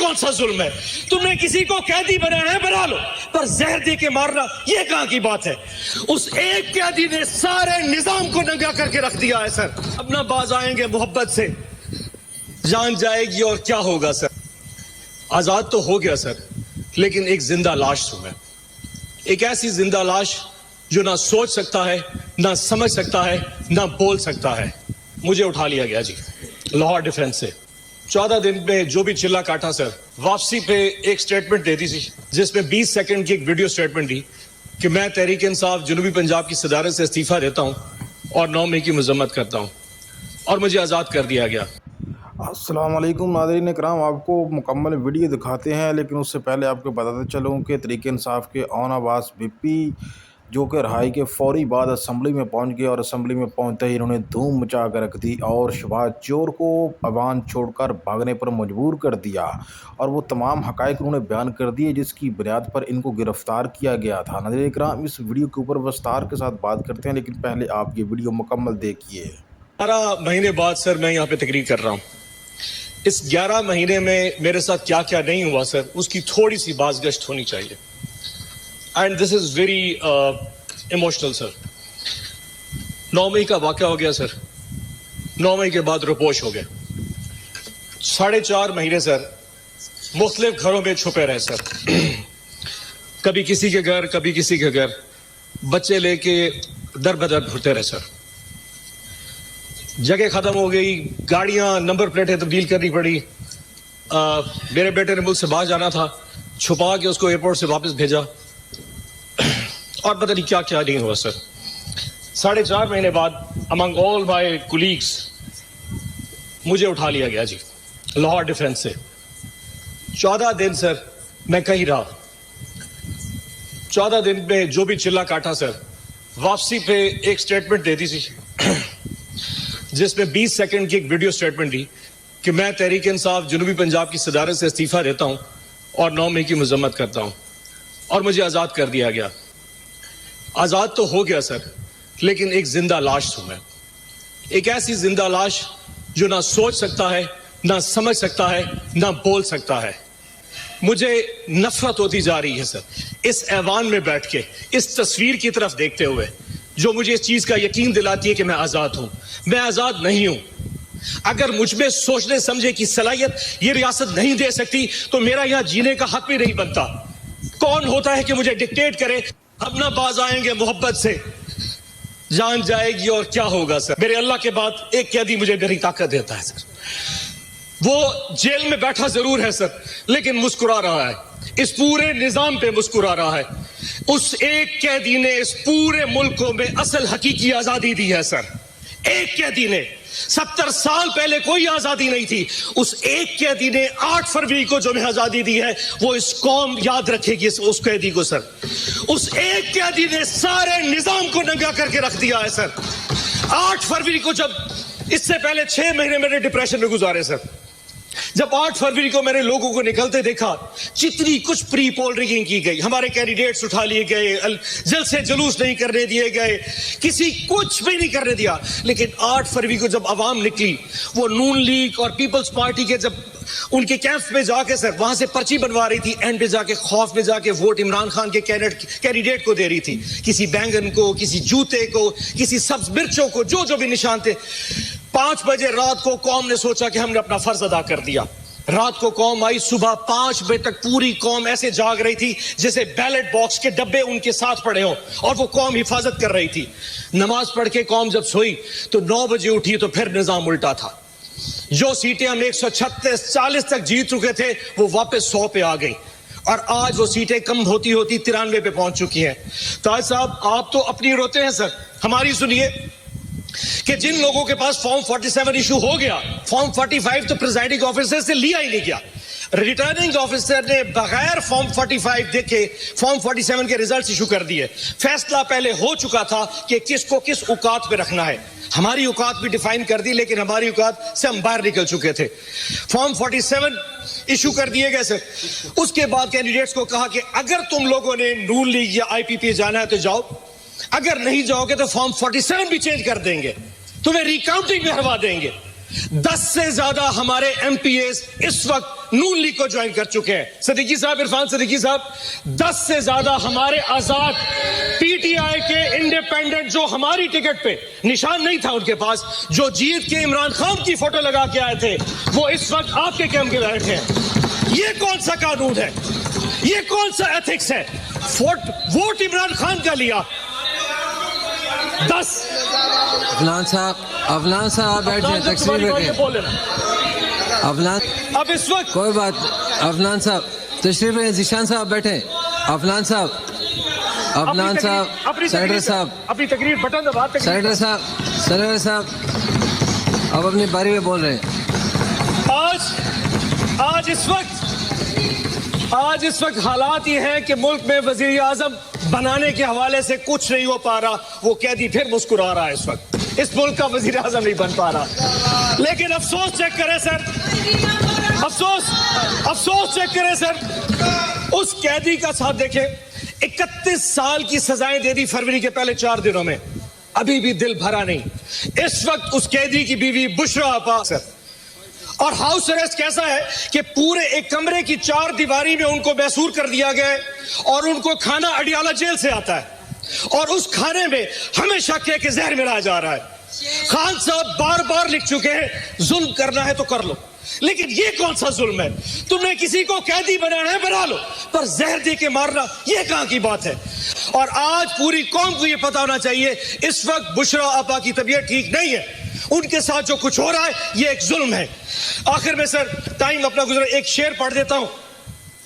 کون سا ظلم ہے؟ تم نے کسی کو قیدی بنانا ہے بنا لو، پر زہر دے کے مارنا یہ کہاں کی بات ہے؟ اس ایک قیدی نے سارے نظام کو ننگا کر کے رکھ دیا ہے سر۔ اب نہ باز آئیں گے محبت سے، جان جائے گی اور کیا ہوگا سر۔ آزاد تو ہو گیا سر، لیکن ایک زندہ لاش ہوں میں، ایک ایسی زندہ لاش جو نہ سوچ سکتا ہے، نہ سمجھ سکتا ہے، نہ بول سکتا ہے۔ مجھے اٹھا لیا گیا جی لاہور ڈیفنس سے، 14 دن میں جو بھی چلا کاٹا سر، واپسی پہ ایک سٹیٹمنٹ دے دی تھی جس میں 20 سیکنڈ کی ایک ویڈیو سٹیٹمنٹ دی کہ میں تحریک انصاف جنوبی پنجاب کی صدارت سے استعفیٰ دیتا ہوں اور 9 مئی کی مذمت کرتا ہوں، اور مجھے آزاد کر دیا گیا۔ السلام علیکم ناظرین اکرام، آپ کو مکمل ویڈیو دکھاتے ہیں، لیکن اس سے پہلے آپ کو بتاتے چلوں کہ تحریک انصاف کے اون عباس بپی جو کہ رہائی کے فوری بعد اسمبلی میں پہنچ گئے، اور اسمبلی میں پہنچتے ہی انہوں نے دھوم مچا کر رکھ دی اور شہباز چور کو ایوان چھوڑ کر بھاگنے پر مجبور کر دیا، اور وہ تمام حقائق انہوں نے بیان کر دیے جس کی بنیاد پر ان کو گرفتار کیا گیا تھا۔ ناظرین اکرام، اس ویڈیو کے اوپر وستار کے ساتھ بات کرتے ہیں، لیکن پہلے آپ یہ ویڈیو مکمل دیکھیے۔ 11 مہینے بعد سر میں یہاں پہ تقریر کر رہا ہوں۔ اس 11 مہینے میں میرے ساتھ کیا کیا نہیں ہوا سر، اس کی تھوڑی سی بازگشت ہونی چاہیے، and this is very emotional sir. 9 مئی کا واقعہ ہو گیا سر، 9 مئی کے بعد روپوش ہو گیا، 4.5 مہینے سر مختلف گھروں میں چھپے رہے سر، کبھی کسی کے گھر کبھی کسی کے گھر، بچے لے کے در بدر گھرتے رہے سر، جگہ ختم ہو گئی، گاڑیاں نمبر پلیٹیں تبدیل کرنی پڑی، میرے بیٹے نے ملک سے باہر جانا تھا، چھپا کے اس کو ایئرپورٹ سے واپس بھیجا، اور پتہ نہیں کیا کیا نہیں ہوا سر۔ 4.5 مہینے بعد امنگ آل مائی کولیگس مجھے اٹھا لیا گیا جی لاہور ڈیفنس سے، 14 دن سر میں کہیں رہا، 14 دن میں جو بھی چلا کاٹا سر، واپسی پہ ایک سٹیٹمنٹ دے دی تھی جس میں 20 سیکنڈ کی ایک ویڈیو سٹیٹمنٹ دی کہ میں تحریک انصاف جنوبی پنجاب کی صدارت سے استعفیٰ دیتا ہوں اور 9 مئی کی مذمت کرتا ہوں، اور مجھے آزاد کر دیا گیا۔ آزاد تو ہو گیا سر، لیکن ایک زندہ لاش ہوں میں، ایک ایسی زندہ لاش جو نہ سوچ سکتا ہے، نہ سمجھ سکتا ہے، نہ بول سکتا ہے۔ مجھے نفرت ہوتی جا رہی ہے سر اس ایوان میں بیٹھ کے، اس تصویر کی طرف دیکھتے ہوئے جو مجھے اس چیز کا یقین دلاتی ہے کہ میں آزاد ہوں۔ میں آزاد نہیں ہوں۔ اگر مجھ میں سوچنے سمجھے کی صلاحیت یہ ریاست نہیں دے سکتی تو میرا یہاں جینے کا حق بھی نہیں بنتا۔ کون ہوتا ہے کہ مجھے ڈکٹیٹ کرے؟ اب نہ باز آئیں گے محبت سے، جان جائے گی اور کیا ہوگا سر۔ میرے اللہ کے بعد ایک قیدی مجھے میری طاقت دیتا ہے سر، وہ جیل میں بیٹھا ضرور ہے سر، لیکن مسکرا رہا ہے، اس پورے نظام پہ مسکرا رہا ہے۔ اس ایک قیدی نے اس پورے ملک کو میں اصل حقیقی آزادی دی ہے سر، ایک قیدی نے۔ 70 سال پہلے کوئی آزادی نہیں تھی، اس ایک قیدی نے 8 فروری کو جو میں آزادی دی ہے وہ اس قوم یاد رکھے گی اس قیدی کو سر۔ اس ایک قیدی نے سارے نظام کو ننگا کر کے رکھ دیا ہے سر۔ 8 فروری کو، جب اس سے پہلے 6 مہینے میرے ڈپریشن میں گزارے سر، جب 8 فروری کو میں نے لوگوں کو نکلتے دیکھا، جتنی کچھ پری پول ریگنگ کی گئی، ہمارے کینڈیڈیٹس اٹھا لیے گئے، جلسے جلوس نہیں کرنے دیے گئے، کسی کچھ بھی نہیں کرنے دیا، لیکن 8 فروری کو جب عوام نکلی، وہ نون لیگ اور پیپلز پارٹی کے جب ان کے کیمپ میں جا کے سر وہاں سے پرچی بنوا رہی تھی، اینڈ پہ جا کے خوف میں جا کے ووٹ عمران خان کے کینڈیڈیٹ کو دے رہی تھی، کسی بینگن کو، کسی جوتے کو، کسی سبز مرچوں کو، جو بھی نشان تھے۔ 5 بجے رات کو قوم نے سوچا کہ ہم نے اپنا فرض ادا کر دیا، رات کو قوم آئی، صبح 5 بجے تک پوری قوم ایسے جاگ رہی تھی جیسے بیلٹ باکس کے ڈبے ان کے ساتھ پڑے ہوں، اور وہ قوم حفاظت کر رہی تھی۔ نماز پڑھ کے قوم جب سوئی تو 9 بجے اٹھی تو پھر نظام الٹا تھا، جو سیٹیں ہم 136 40 تک جیت چکے تھے وہ واپس 100 پہ آ گئی، اور آج وہ سیٹیں کم ہوتی 93 پہ پہنچ چکی ہیں۔ تاج صاحب آپ تو اپنی روتے ہیں سر، ہماری سنیے کہ جن لوگوں کے پاس فارم 47 ایشو ہو گیا، فارم 45 تو پریزائڈنگ آفیسر سے لیا ہی نہیں گیا، ریٹرننگ آفیسر نے بغیر فارم 45 دیکھے فارم 47 کے ریزلٹس ایشو کر دیے۔ فیصلہ پہلے ہو چکا تھا کہ کس کو کس اوقات پہ رکھنا ہے، ہماری اوقات بھی ڈیفائن کر دی، لیکن ہماری اوقات سے ہم باہر نکل چکے تھے۔ فارم 47 ایشو کر دیے گئے سر۔ اس کے بعد کینڈیڈیٹس کو کہا کہ اگر تم لوگوں نے نون لیگ یا آئی پی پی جانا ہے تو جاؤ، اگر نہیں جاؤ گے تو فارم 47 بھی چینج کر دیں گے، تمہیں ریکاؤنٹنگ میں ہروا دیں گے۔ 10 سے زیادہ ہمارے ایم پی ایز اس وقت नून लीग को ज्वाइन कर चुके हैं। सिद्दीकी साहब, इरफान सिद्दीकी साहब, 10 से ज्यादा हमारे आजाद पीटीआई के इंडिपेंडेंट जो हमारी टिकट पे निशान नहीं था उनके पास, जो जीत के इमरान खान की फोटो लगा के आए थे, वो इस वक्त आपके कैंप के बैठे हैं। ये कौन सा कानून है? ये कौन सा एथिक्स है? वोट इमरान खान का लिया 10। अफलान साहब बैठ जाए, तशरीफ रखें। अब इस वक्त कोई बात, अफलान साहब तशरीफ रखें। जीशान साहब बैठे। अफलान साहब, सेनेटर साहब, अपनी तकरीर बटन दबा, सेनेटर साहब अब अपनी बारी में बोल रहे हैं। आज इस वक्त हालात ये हैं कि मुल्क में वजीर आजम बनाने के हवाले से कुछ नहीं हो पा रहा। वो कैदी फिर मुस्कुरा रहा है इस वक्त, इस मुल्क का वजीर आजम नहीं बन पा रहा। लेकिन अफसोस चेक करें सर, अफसोस चेक करें सर, उस कैदी का साथ देखें। 31 साल की सजाएं दे दी फरवरी के पहले 4 दिनों में, अभी भी दिल भरा नहीं। इस वक्त उस कैदी की बीवी बुशरा आपा सर, और हाउस अरेस्ट कैसा है कि पूरे एक कमरे की 4 दीवारी में उनको मैसूर कर दिया गया है, और उनको खाना अडियाला जेल से आता है, और उस खाने में हमेशा के जहर मिलाया जा रहा है। खान साहब बार बार लिख चुके हैं, जुल्म करना है तो कर लो, लेकिन ये कौन सा जुल्म है? तुमने किसी को कैदी बनाना है बना लो, पर जहर दे के मारना ये कहां की बात है? और आज पूरी कौम को ये पता होना चाहिए, इस वक्त बुशरा आपा की तबीयत ठीक नहीं है, उनके साथ जो कुछ हो रहा है ये एक जुल्म है। आखिर में सर, टाइम अपना गुजरा, एक शेर पढ़ देता हूं।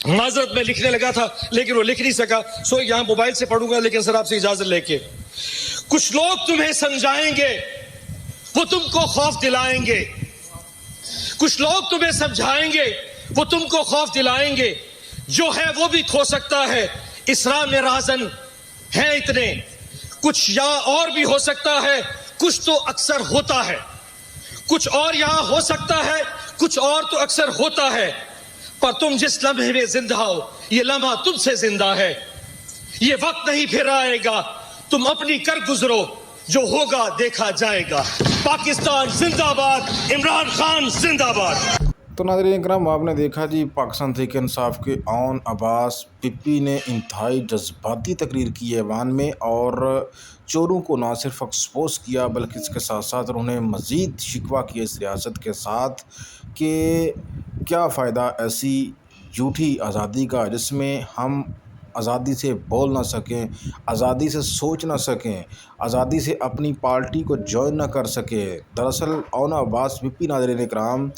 माजरत में लिखने लगा था लेकिन वो लिख नहीं सका, सो यहां मोबाइल से पढ़ूंगा, लेकिन सर आपसे इजाजत लेके। कुछ लोग तुम्हें समझाएंगे, वो तुमको खौफ दिलाएंगे। कुछ लोग तुम्हें समझाएंगे, वो तुमको खौफ दिलाएंगे। जो है वो भी खो सकता है, इसरा में राजन है इतने, कुछ या और भी हो सकता है, कुछ तो अक्सर होता है। कुछ और यहां हो सकता है, कुछ और तो अक्सर होता है, पर तुम जिस लम्हे में जिंदा हो, ये लम्हा तुमसे जिंदा है। ये वक्त नहीं फिर आएगा, तुम अपनी कर गुजरो, जो होगा देखा जाएगा। पाकिस्तान जिंदाबाद, इमरान खान जिंदाबाद। तो नाज़रीन इकराम, आपने देखा जी, पाकिस्तान तहरीक इंसाफ के औन अब्बास पिप्पी ने इंतहाई जज्बाती तकरीर की है ऐवान में, और चोरों को ना सिर्फ एक्सपोज किया बल्कि इसके साथ साथ उन्होंने मज़ीद शिकवा किया इस रियासत के साथ कि क्या फ़ायदा ऐसी झूठी आज़ादी का जिसमें हम आज़ादी से बोल ना सकें, आज़ादी से सोच ना सकें, आज़ादी से अपनी पार्टी को ज्वाइन ना कर सकें। दरअसल औन अब्बास पिप्पी नाज़रीन इकराम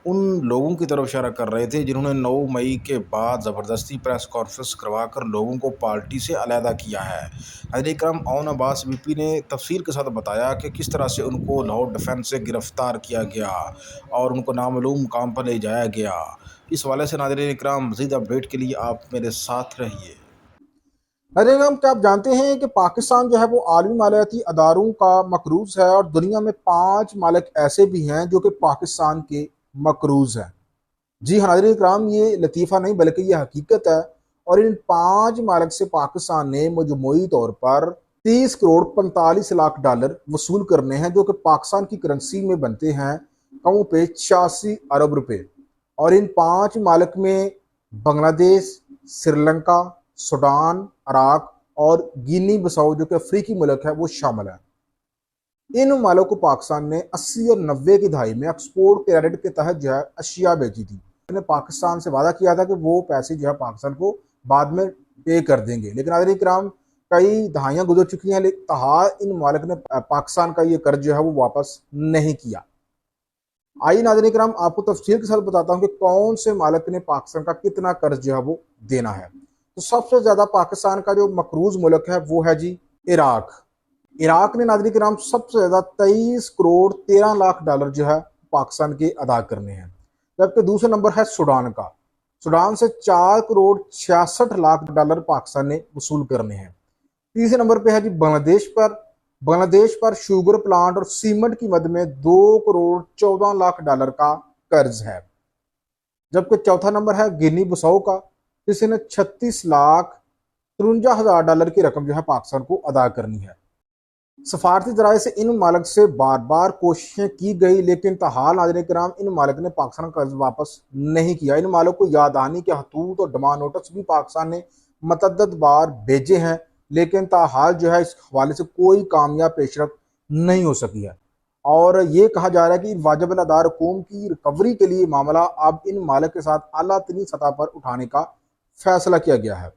उन लोगों की तरफ इशारा कर रहे थे जिन्होंने 9 मई के बाद ज़बरदस्ती प्रेस कॉन्फ्रेंस करवा कर लोगों को पार्टी से अलहदा किया है। नाज़रीन इकराम, औन अब्बास पिप्पी ने तफसील के साथ बताया कि किस तरह से उनको लाहौर डिफेंस से गिरफ़्तार किया गया और उनको नामालूम मुकाम पर ले जाया गया। इस हवाले से नाज़रीन इकराम मज़ीद अपडेट के लिए आप मेरे साथ रहिए। नाज़रीन, हम क्या आप जानते हैं कि पाकिस्तान जो है वो आलमी मालियाती अदारों का मकरूज़ है, और दुनिया में 5 मालिक ऐसे भी हैं जो कि पाकिस्तान के मकरूज़ हैं। जी हाँ नाज़रीन इकराम, ये लतीफ़ा नहीं बल्कि ये हकीकत है, और इन 5 मालिक से पाकिस्तान ने मजमूई तौर पर 30 करोड़ 45 लाख डॉलर वसूल करने हैं, जो कि पाकिस्तान की करेंसी में बनते हैं कम पे 86 अरब रुपए। और इन 5 मालिक में बांग्लादेश, श्रीलंका, सूडान, इराक और गिनी बिसाऊ जो कि अफ्रीकी मुल्क है वो शामिल है। इन मालों को पाकिस्तान ने 80 और 90 की दहाई में एक्सपोर्ट क्रेडिट के तहत जो है अशिया बेची थी। उन्होंने पाकिस्तान से वादा किया था कि वो पैसे जो है पाकिस्तान को बाद में पे कर देंगे, लेकिन नाज़रीन किराम कई दहाइयाँ गुजर चुकी हैं, लेकिन तहा इन मालिक ने पाकिस्तान का ये कर्ज जो है वो वापस नहीं किया। आइए नाज़रीन किराम, आपको तफसील के साथ बताता हूँ कि कौन से मालिक ने पाकिस्तान का कितना कर्ज जो है वो देना है। तो सबसे ज़्यादा पाकिस्तान का जो मकरूज मुल्क है वो है जी इराक। इराक ने नाज़रीन किराम सबसे ज़्यादा 23 करोड़ 13 लाख डॉलर जो है पाकिस्तान के अदा करने हैं, जबकि दूसरा नंबर है सूडान का। सूडान से 4 करोड़ 66 लाख डॉलर पाकिस्तान ने वसूल करने हैं। तीसरे नंबर पे है जी बांग्लादेश पर शुगर प्लांट और सीमेंट की मद में 2 करोड़ 14 लाख डॉलर का कर्ज है, जबकि चौथा नंबर है गिनी बिसाऊ का, जिसने 36 लाख 53 हज़ार डॉलर की रकम जो है पाकिस्तान को अदा करनी है। सफारती ज़राए से इन ममालिक से बार बार कोशिशें की गई, लेकिन ताहाल नाज़रीन किराम इन ममालिक ने पाकिस्तान का कर्ज वापस नहीं किया। इन ममालिक को याद दहानी के खतूत और डिमांड नोटिस भी पाकिस्तान ने मतअद्दद बार भेजे हैं, लेकिन ताहाल जो है इस हवाले से कोई कामयाब पेशरफ्त नहीं हो सकी है। और ये कहा जा रहा है कि वाजिब अदा रकूम की रिकवरी के लिए मामला अब इन ममालिक के साथ आला तरीन सतह पर उठाने का फैसला किया गया है।